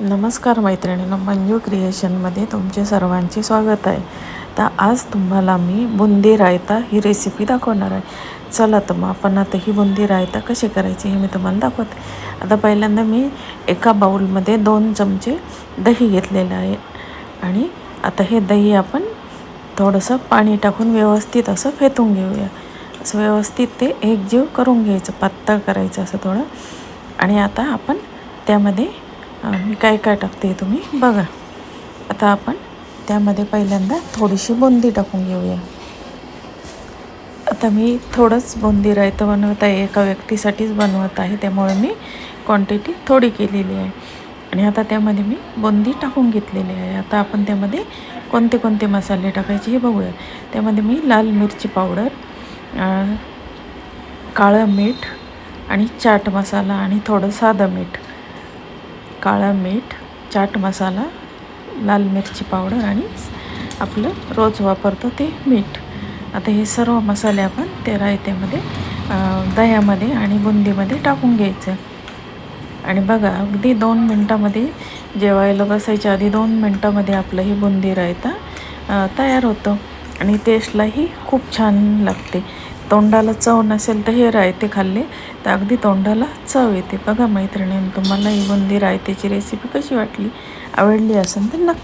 नमस्कार मैत्रिणींनो, मंजू क्रिएशनमध्ये तुमचे सर्वांचे स्वागत आहे. तर आज तुम्हाला मी बुंदी रायता ही रेसिपी दाखवणार आहे. चला तर मग आपण आता ही बुंदी रायता कशी करायची हे मी तुम्हाला दाखवते. आता पहिल्यांदा मी एका बाउलमध्ये 2 चमचे दही घेतलेलं आहे आणि आता हे दही आपण थोडंसं पाणी टाकून व्यवस्थित असं फेटून घेऊया. असं व्यवस्थित ते एकजीव करून घ्यायचं, पातळ करायचं असं थोडं. आणि आता आपण त्यामध्ये मी काय काय टाकते तुम्ही बघा. आता आपण त्यामध्ये पहिल्यांदा थोडीशी बुंदी टाकून घेऊया. आता मी थोडंच बुंदी रायतं बनवत आहे, एका व्यक्तीसाठीच बनवत आहे, त्यामुळे मी क्वांटिटी थोडी केलेली आहे. आणि आता त्यामध्ये मी बुंदी टाकून घेतलेली आहे. आता आपण त्यामध्ये कोणते कोणते मसाले टाकायचे हे बघूया. त्यामध्ये मी लाल मिरची पावडर, काळं मीठ आणि चाट मसाला आणि थोडं साधं मीठ, काळं मीठ, चाट मसाला, लाल मिरची पावडर आणि आपलं रोज वापरतो ते मीठ. आता हे सर्व मसाले आपण त्या रायत्यामध्ये दह्यामध्ये आणि बुंदीमध्ये टाकून घ्यायचं. आणि बघा, अगदी 2 मिनटामध्ये, जेवायला बसायच्या आधी 2 मिनटामध्ये आपलं हे बुंदी रायता तयार होतं आणि टेस्टलाही खूप छान लागते. तोंडाला चव नसेल तर हे रायते खाल्ले तर अगदी तोंडाला चव येते. बघा मैत्रिणींनो, तुम्हाला ही बुंदी रायत्याची रेसिपी कशी वाटली, आवडली असेल तर नक्की